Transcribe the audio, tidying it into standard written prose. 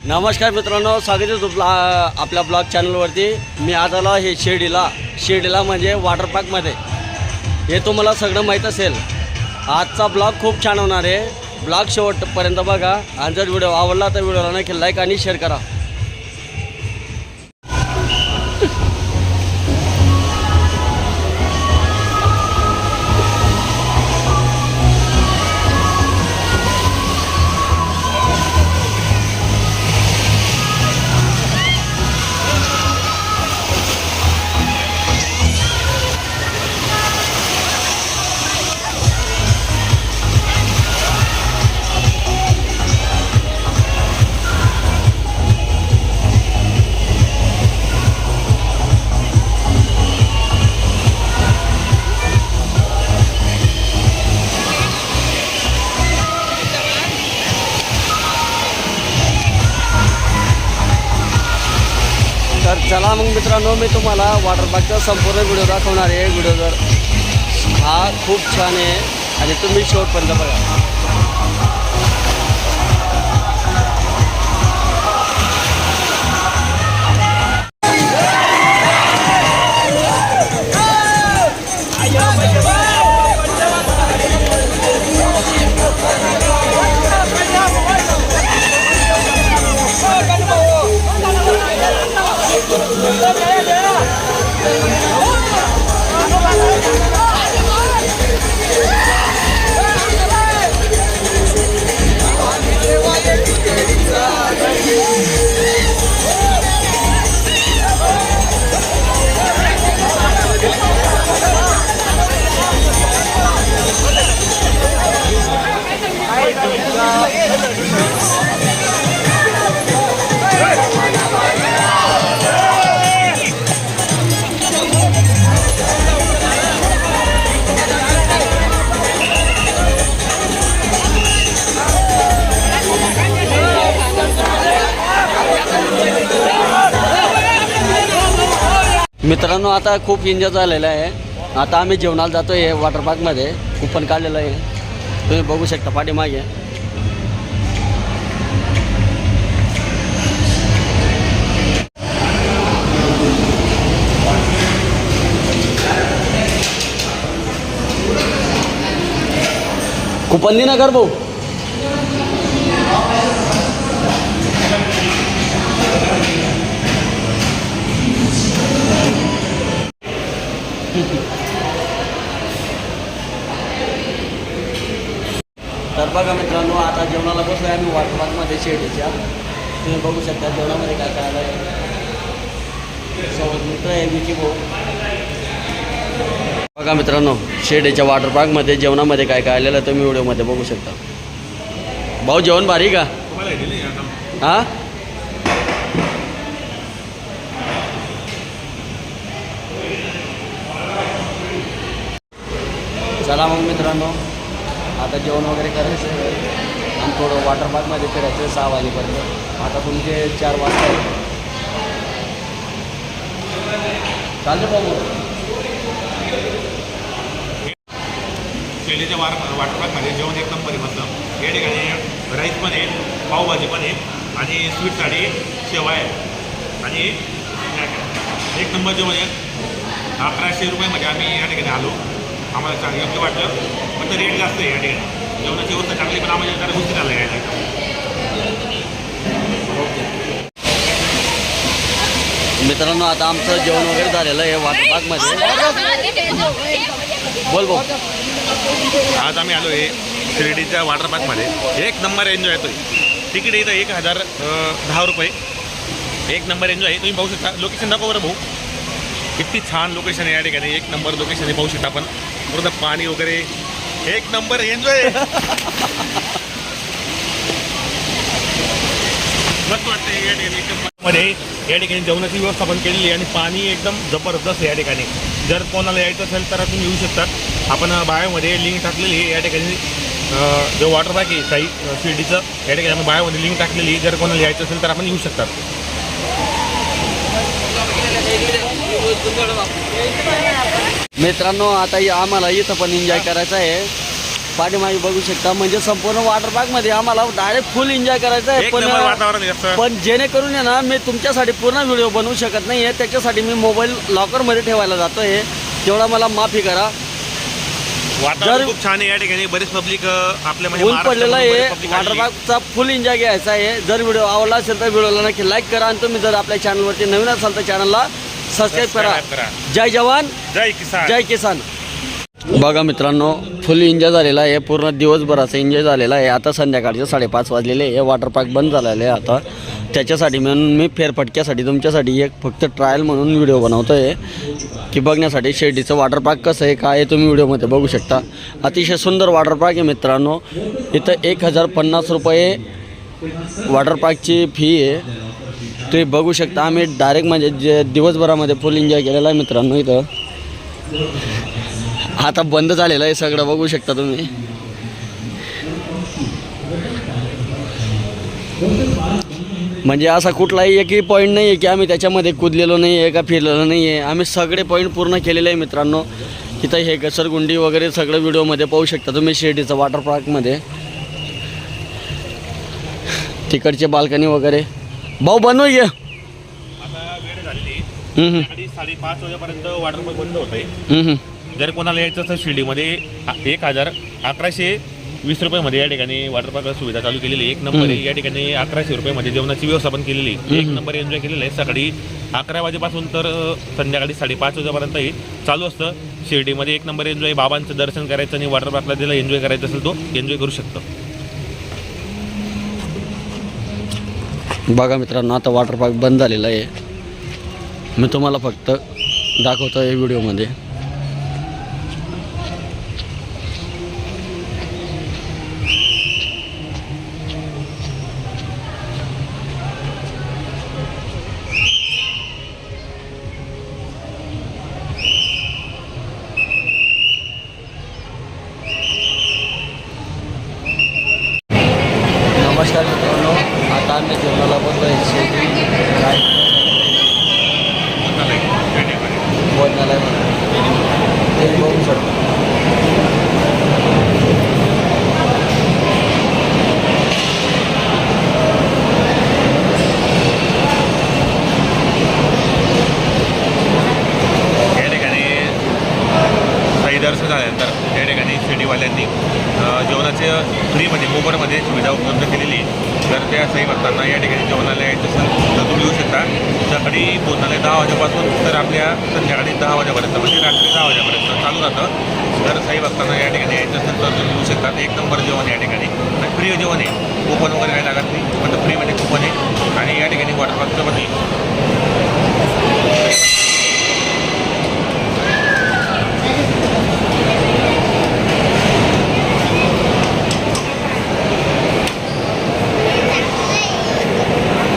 नमस्कार मित्रांनो, स्वागत आहे आपल्या ब्लॉग चॅनलवरती। मी आज आलो हे शिर्डीला म्हणजे वॉटर पार्कमध्ये। हे तुम्हाला सगळं माहीत असेल। आजचा ब्लॉग खूप छान होणार आहे। ब्लॉग शेवटपर्यंत बघा आणि जर व्हिडिओ आवडला तर व्हिडिओला नक्की लाईक आणि शेअर करा। तर चला मग मित्रांनो, मी तुम्हाला वॉटर पार्कचा संपूर्ण व्हिडिओ दाखवणार आहे। व्हिडिओ जर हा खूप छान आहे आणि तुम्ही शेवटपर्यंत बघा। मित्रांनो, आता खूप एन्जॉय झालेला आहे। आता आम्ही जेवणाला जातो आहे वॉटर पार्कमध्ये। कुपन काढलेलं आहे, तुम्ही बघू शकता पाठीमागे। कुपन दे ना कर भाऊ। तर बघा मित्रांनो, आता जेवणाला बसलो आहे आम्ही वॉटर पार्कमध्ये शिर्डीच्या। तुम्ही बघू शकता जेवणामध्ये काय काय आलं आहे। सोबत मित्र आहे विकी भाऊ। बघा मित्रांनो, शिर्डीच्या वॉटर पार्कमध्ये जेवणामध्ये काय काय आलेलं तुम्ही व्हिडिओमध्ये बघू शकता। भाऊ जेवण भारी का? हां, चला मग मित्रांनो, आता जेवण वगैरे करायचं आहे आणि थोडं वॉटर पार्कमध्ये फिरायचं आहे 6 वाजेपर्यंत। आता तुमचे 4 वाजता आहे, चालतं भाऊ। शिर्डीच्या वॉटर पार्कमध्ये जेवण एक नंबर आहे मस्त। या ठिकाणी राईस पण आहे, पावभाजी पण आहे आणि स्वीटसाठी शेवा आहे आणि एक नंबर जेवण आहे। 1100 रुपयामध्ये आम्ही या ठिकाणी आलो। आम्हाला चांगलं योग्य वाटलं, पण तर रेट जास्त आहे या ठिकाणी। जेवणाची व्यवस्था चांगली, पण आम्हाला जरा गोष्टी झाल्या या ठिकाणी। मित्रांनो, आता आमचं जेवण वगैरे झालेलं आहे वॉटर पार्कमध्ये। बोल भाऊ। आज आम्ही आलो आहे शिर्डीच्या वॉटर पार्कमध्ये। एक नंबर एन्जॉय येतो आहे। तिकीट इथं 1010 रुपये। एक नंबर एन्जॉय आहे। तुम्ही पाहू शकता। लोकेशन दाखव बरं भाऊ, किती छान लोकेशन आहे या ठिकाणी। एक नंबर लोकेशन आहे, पाहू शकता आपण। पूर्ण पाणी वगैरे एक नंबर एन्जॉय मस्त वाटतं या ठिकाणी। एक नंबरमध्ये या ठिकाणी जेवणाची व्यवस्था पण केलेली आहे आणि पाणी एकदम जबरदस्त आहे या ठिकाणी। जर कोणाला यायचं असेल तर तुम्ही येऊ शकतात। आपण बायोमध्ये लिंक टाकलेली आहे या ठिकाणी। जो वॉटर पार्क आहे साई शिर्डीचं, या ठिकाणी आपण बायोमध्ये लिंक टाकलेली। जर कोणाला यायचं असेल तर आपण येऊ शकतात। मित्रांनो आता आम्हाला इथं पण एन्जॉय करायचं आहे। पाठीमागे बघू शकता. म्हणजे संपूर्ण वॉटर पार्कमध्ये आम्हाला डायरेक्ट फुल एन्जॉय करायचं आहे. एक नंबर वातावरण आहे असं. पण जेणेकरून आहे ना मी तुमच्यासाठी पूर्ण व्हिडिओ बनवू शकत नाही आहे. त्याच्यासाठी मी मोबाईल लॉकरमध्ये ठेवायला जातो आहे. तेवढा मला माफी करा. वातावरण खूप छान आहे या ठिकाणी. बरीच पब्लिक आपल्या म्हणजे ऊन पडलेला आहे. महाराष्ट्रामधून बरीच public वॉटर आलेली. पार्कचा फुल एन्जॉय घ्यायचा आहे. जर व्हिडिओ आवडला असेल तर व्हिडिओला नक्की लाईक करा आणि तुम्ही जर आपल्या चॅनलवरती नवीन असाल तर चॅनलला सबस्क्राईब करा. जय जवान जय किसान. जय किसान. बघा मित्रांनो, फुल एन्जॉय झालेला आहे. पूर्ण दिवसभराचा एन्जॉय झालेला आहे. आता संध्याकाळचे 5:30 वाजलेले आहे. वॉटर पार्क बंद झालेलं आहे आता. त्याच्यासाठी म्हणून मी फेरफटक्यासाठी तुमच्यासाठी एक फक्त ट्रायल म्हणून व्हिडिओ बनवतो आहे की बघण्यासाठी शिर्डीचं वॉटर पार्क कसं आहे काय आहे तुम्ही व्हिडिओमध्ये बघू शकता. अतिशय सुंदर वॉटर पार्क आहे मित्रांनो. इथं 1050 रुपये वॉटर पार्कची फी आहे. तुम्ही बघू शकता. आम्ही डायरेक्ट म्हणजे जे दिवसभरामध्ये फुल एन्जॉय केलेला आहे मित्रांनो. इथं आता बंद झालेलं आहे सगळं बघू शकता तुम्ही. म्हणजे असा कुठलाही एकही पॉईंट नाही आहे की आम्ही त्याच्यामध्ये कुदलेलो नाही आहे का फिरलेलो नाही आहे. आम्ही सगळे पॉईंट पूर्ण केलेले आहे मित्रांनो. इथं हे घसरगुंडी वगैरे सगळं व्हिडिओमध्ये पाहू शकता तुम्ही शिर्डीचं वॉटर पार्कमध्ये. तिकडचे बाल्कनी वगैरे भाऊ बनवू घ्या. आता वेळ झालेली 5:30 वाजेपर्यंत वॉटर पार्क बंद होतंय. जर कोणाला यायचं असेल शिर्डीमध्ये 1120 रुपयामध्ये या ठिकाणी वॉटर पार्क सुविधा चालू केलेली आहे. एक नंबर आहे. या ठिकाणी 1100 रुपयामध्ये जेवणाची व्यवस्था पण केलेली आहे. एक नंबर एन्जॉय केलेलं आहे. सकाळी 11 वाजेपासून तर संध्याकाळी 5:30 वाजेपर्यंतही चालू असतं. शिर्डीमध्ये एक नंबर एन्जॉय. बाबांचं दर्शन करायचं आणि वॉटर पार्कला ज्याला एन्जॉय करायचं असेल तो एन्जॉय करू शकतो. बघा मित्रांनो, आता वॉटर पार्क बंद झालेला आहे. मी तुम्हाला फक्त दाखवतो आहे व्हिडिओमध्ये. नमस्कार मित्रांनो, आता आम्ही जेवणाला बसलो आहे शिर्डी काय भोजनालय ते बघू शकतो. या ठिकाणी काही दर्शन झाल्यानंतर या ठिकाणी शिर्डीवाल्यांनी जेवणाचे फ्रीमध्ये मोबाईलमध्ये सुविधा उपलब्ध केलेली आहे. तर त्या सही भक्तांना या ठिकाणी जेवणाला यायचं असेल तर तुम्ही येऊ शकता. सकाळी भोजनालय 10 वाजेपासून तर आपल्या संध्याकाळी 10 वाजेपर्यंत म्हणजे रात्री 10 वाजेपर्यंत चालू राहतं. तर सही भक्तांना या ठिकाणी यायचं असेल तर तुम्ही येऊ शकता. एक नंबर जेवण या ठिकाणी आणि फ्री जेवण आहे. कुपन वगैरे काही लागत नाही. पण फ्रीमध्ये कुपन आहे आणि या ठिकाणी वॉटर पार्कचं पण आहे.